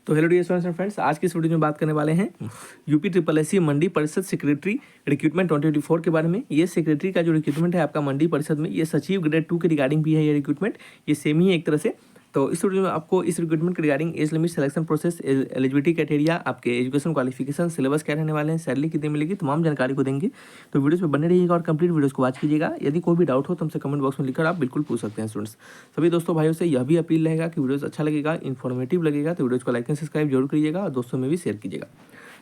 तो hello dear students and friends, आज की इस वीडियो में बात करने वाले हैं UP triple S C Mandi Parishad secretary recruitment 2024 के बारे में। ये सेक्रेटरी का जो रिक्रूटमेंट है आपका मंडी परिषद में, ये सचिव ग्रेड 2 के रिगार्डिंग भी है। ये रिक्रूटमेंट ये सेम ही है एक तरह से। तो इस वीडियो में आपको इस रिक्रूटमेंट के regarding age limit, selection process, eligibility criteria, आपके एजुकेशन क्वालिफिकेशन, सिलेबस क्या रहने वाले हैं, सैलरी कितनी मिलेगी, तमाम जानकारी को देंगे। तो वीडियोस में बने रहिएगा और कंप्लीट वीडियोस को वॉच कीजिएगा। यदि कोई भी डाउट हो तो हमसे कमेंट बॉक्स में लिखकर आप बिल्कुल पूछ सकते हैं स्टूडेंट्स। सभी दोस्तों भाइयों से यह भी अपील रहेगा कि वीडियोस अच्छा लगेगा, इन्फॉर्मेटिव लगेगा तो वीडियोस को लाइक एंड सब्सक्राइब जरूर करिएगा और दोस्तों में भी शेयर कीजिएगा।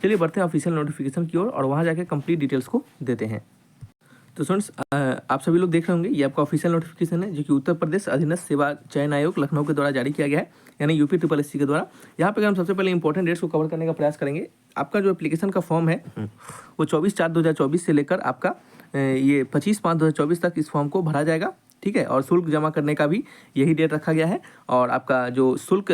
चलिए बढ़ते हैं ऑफिशियल नोटिफिकेशन की ओर और वहाँ जाकर कंप्लीट डिटेल्स को देते हैं। तो स्टूडेंट्स, आप सभी लोग देख रहे होंगे, ये आपका ऑफिशियल नोटिफिकेशन है जो कि उत्तर प्रदेश अधीनस्थ सेवा चयन आयोग लखनऊ के द्वारा जारी किया गया है, यानी यूपी ट्रिपल एस सी के द्वारा। यहाँ पे अगर हम सबसे पहले इंपॉर्टेंट डेट्स को कवर करने का प्रयास करेंगे। आपका जो एप्लीकेशन का फॉर्म है वो 24/4/2024 से लेकर आपका ये 25/5/2024 तक इस फॉर्म को भरा जाएगा, ठीक है। और शुल्क जमा करने का भी यही डेट रखा गया है। और आपका जो शुल्क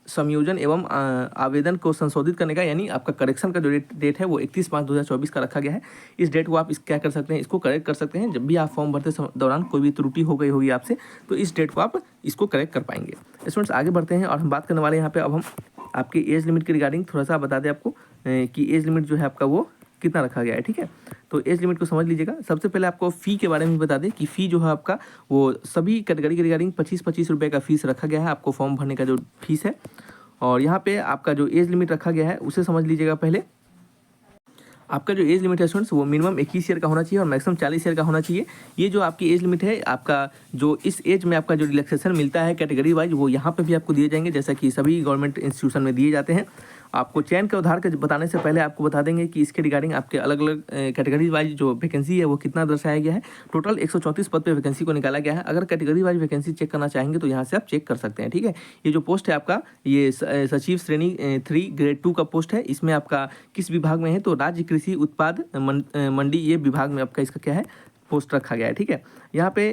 संयोजन एवं आवेदन को संशोधित करने का, यानी आपका करेक्शन का जो डेट है वो 31/5/2024 का रखा गया है। इस डेट को आप क्या कर सकते हैं, इसको करेक्ट कर सकते हैं। जब भी आप फॉर्म भरते दौरान कोई भी त्रुटि हो गई होगी आपसे, तो इस डेट को आप इसको करेक्ट कर पाएंगे। स्टूडेंट्स आगे बढ़ते हैं और हम बात करने वाले हैं यहाँ पे। अब हम आपकी एज लिमिट के रिगार्डिंग थोड़ा सा बता दें आपको कि एज लिमिट जो है आपका वो कितना रखा गया है, ठीक है। तो एज लिमिट को समझ लीजिएगा। सबसे पहले आपको फ़ी के बारे में बता दें कि फ़ी जो है आपका वो सभी कैटेगरी के रिगार्डिंग 25-25 रुपये का फीस रखा गया है, आपको फॉर्म भरने का जो फीस है। और यहाँ पे आपका जो एज लिमिट रखा गया है उसे समझ लीजिएगा पहले। आपका जो एज लिमिट है स्टूडेंट्स वो मिनिमम 21 ईयर का होना चाहिए और मैक्सिमम 40 ईयर का होना चाहिए। ये जो आपकी एज लिमिट है, आपका जो इस एज में आपका जो रिलैक्सेशन मिलता है कैटेगरी वाइज, वो यहाँ पे भी आपको दिए जाएंगे, जैसा कि सभी गवर्नमेंट इंस्टीट्यूशन में दिए जाते हैं। आपको चयन के आधार के बताने से पहले आपको बता देंगे कि इसके रिगार्डिंग आपके अलग अलग कैटेगरी वाइज जो वैकेंसी है वो कितना दर्शाया गया है। टोटल 134 पद पे वैकेंसी को निकाला गया है। अगर कैटेगरी वाइज वैकेंसी चेक करना चाहेंगे तो यहाँ से आप चेक कर सकते हैं, ठीक है। ये जो पोस्ट है आपका, ये सचिव श्रेणी 3 ग्रेड 2 का पोस्ट है। इसमें आपका किस विभाग में है, तो राज्य कृषि उत्पाद मंडी, ये विभाग में आपका इसका क्या है, पोस्ट रखा गया है, ठीक है। यहाँ पे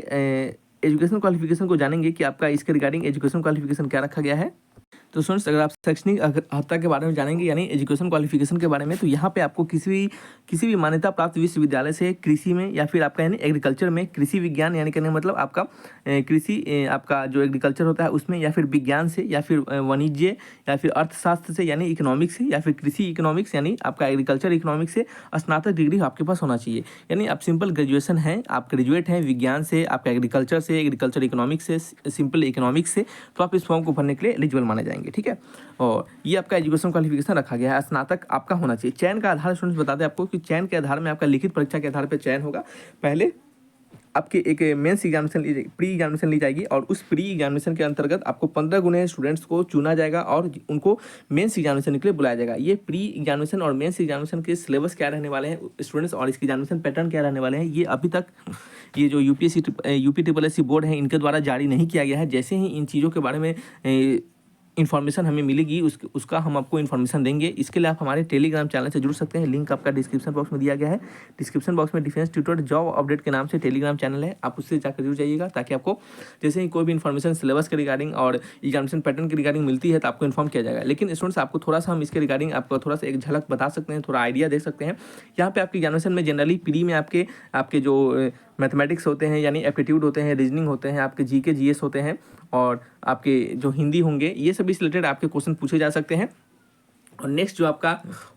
एजुकेशन क्वालिफिकेशन को जानेंगे कि आपका इसके रिगार्डिंग एजुकेशन क्वालिफिकेशन क्या रखा गया है। तो स्टूडेंट्स अगर आप शैक्षणिक अर्हता के बारे में जानेंगे, यानी एजुकेशन क्वालिफिकेशन के बारे में, तो यहाँ पे आपको किसी भी मान्यता प्राप्त विश्वविद्यालय से कृषि में या फिर आपका यानी एग्रीकल्चर में, कृषि विज्ञान यानी कहने का मतलब आपका कृषि आपका जो एग्रीकल्चर होता है उसमें, या फिर विज्ञान से, या फिर वाणिज्य, या फिर अर्थशास्त्र से यानी इकोनॉमिक्स से, या फिर कृषि इकोनॉमिक्स यानी आपका एग्रीकल्चर इकोनॉमिक्स से स्नातक डिग्री आपके पास होना चाहिए। यानी आप सिंपल ग्रेजुएशन है, आप ग्रेजुएट हैं विज्ञान से, आपका एग्रीकल्चर से, एग्रीकल्चर इकोनॉमिक्स से, सिंपल इकोनॉमिक्स से, तो आप इस फॉर्म को भरने के लिए एलिजिबल माने जाएंगे, ठीक है। और ये आपका एजुकेशन क्वालिफिकेशन रखा गया है, स्नातक आपका होना चाहिए। चयन का आधार स्टूडेंट्स बता दें आपको कि चयन के आधार में आपका लिखित परीक्षा के आधार पर चयन होगा। पहले आपके एक मेंस एग्जामिनेशन प्री एग्जामिनेशन ली जाएगी और उस प्री एग्जामिनेशन के अंतर्गत आपको 15 गुने स्टूडेंट्स को चुना जाएगा और उनको मेंस एग्जामिनेशन के लिए बुलाया जाएगा। ये प्री एग्जामिनेशन और मेंस एग्जामिनेशन के सिलेबस क्या रहने वाले हैं स्टूडेंट्स, और इसके एग्जामिनेशन पैटर्न क्या रहने वाले हैं, ये अभी तक ये जो UP triple S C board है इनके द्वारा जारी नहीं किया गया है। जैसे ही इन चीज़ों के बारे में इन्फॉर्मेशन हमें मिलेगी उसका हम आपको इन्फॉर्मेशन देंगे। इसके लिए आप हमारे टेलीग्राम चैनल से जुड़ सकते हैं। लिंक आपका डिस्क्रिप्शन बॉक्स में दिया गया है। डिस्क्रिप्शन बॉक्स में डिफेंस ट्यूटर जॉब अपडेट के नाम से टेलीग्राम चैनल है, आप उससे जाकर जुड़ जाइएगा, ताकि आपको जैसे ही कोई भी इन्फॉर्मेशन सिलेबस के रिगार्डिंग और एग्जामिनेशन पैटर्न के रिगार्डिंग मिलती है तो आपको इन्फॉर्म किया जाएगा। लेकिन स्टूडेंट्स आपको थोड़ा सा हम इसके रिगार्डिंग आपको थोड़ा सा एक झलक बता सकते हैं, थोड़ा आइडिया दे सकते हैं। यहाँ पे आपके एग्जामिनेशन में जनरली प्री में आपके जो मैथमेटिक्स होते हैं यानी एप्टीट्यूड होते हैं, रीजनिंग होते हैं, आपके जीके जीएस होते हैं, और आपके जो हिंदी होंगे, ये सभी से रिलेटेड आपके क्वेश्चन पूछे जा सकते हैं। और नेक्स्ट जो आपका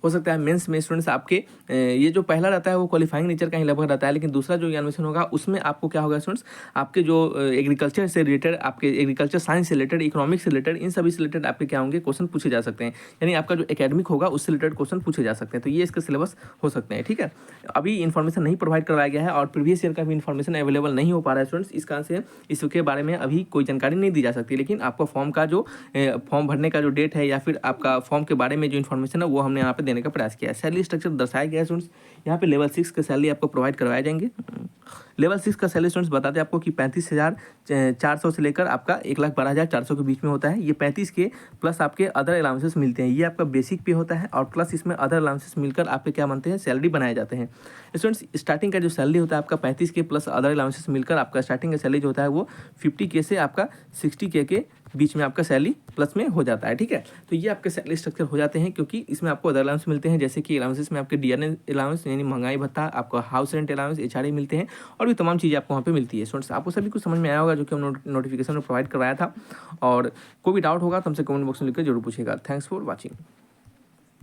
हो सकता है मेंस में स्टूडेंट्स आपके ये जो पहला रहता है वो क्वालिफाइंग नेचर का ही लगभग रहता है, लेकिन दूसरा जो एग्जामिनेशन होगा उसमें आपको क्या होगा स्टूडेंट्स, आपके जो एग्रीकल्चर से रिलेटेड, आपके एग्रीकल्चर साइंस से रिलेटेड, इकोनॉमिक्स से रिलेटेड, इन सभी से रिलेटेड आपके क्या होंगे, क्वेश्चन पूछे जा सकते हैं। यानी आपका जो एकेडमिक होगा उससे रिलेटेड क्वेश्चन पूछे जा सकते हैं। तो ये इसका सिलेबस हो सकते हैं, ठीक है। अभी इन्फॉर्मेशन नहीं प्रोवाइड करवाया गया है और प्रीवियस ईयर का भी इन्फॉर्मेशन अवेलेबल नहीं हो पा रहा है स्टूडेंट्स। इस कारण से इसके बारे में अभी कोई जानकारी नहीं दी जा सकती। लेकिन आपका फॉर्म का जो फॉर्म भरने का जो डेट है या फिर आपका फॉर्म के बारे में जो इन्फॉर्मेशन है वो हमने यहाँ पे देने का प्रयास किया है। सैलरी स्ट्रक्चर दर्शाया गया है स्टूडेंट्स। यहाँ पे लेवल 6 का सैलरी आपको प्रोवाइड करवाए जाएंगे। लेवल 6 का सैलरी स्टूडेंट्स बताते हैं आपको कि 35,400 से लेकर आपका 1,12,400 के बीच में होता है। ये 35 के प्लस आपके अदर अलाउंसेस मिलते हैं। ये आपका बेसिक पे होता है और प्लस इसमें अदर अलाउंसेस मिलकर आपके क्या बनते हैं, सैलरी बनाए जाते हैं। स्टूडेंट्स स्टार्टिंग का जो सैलरी होता है आपका 35 के प्लस अदर अलाउंसेस मिलकर आपका स्टार्टिंग का सैलरी जो होता है वो 50K से आपका 60K के बीच में आपका सैलरी प्लस में हो जाता है, ठीक है। तो ये आपके सैलरी स्ट्रक्चर हो जाते हैं, क्योंकि इसमें आपको अदर अलाउंस मिलते हैं, जैसे कि अलाउंसेस में आपके डीएनए अलाउंस यानी महंगाई भत्ता, आपका हाउस रेंट अलाउंस, एचआरए मिलते हैं और भी तमाम चीज़ें आपको वहाँ पे मिलती है। स्टूडेंट्स आपको सभी कुछ समझ में आया होगा जो कि हम नोटिफिकेशन में प्रोवाइड करवाया था, और कोई भी डाउट होगा तो हमसे कमेंट बॉक्स में लिखकर जरूर पूछेगा। Thanks for watching.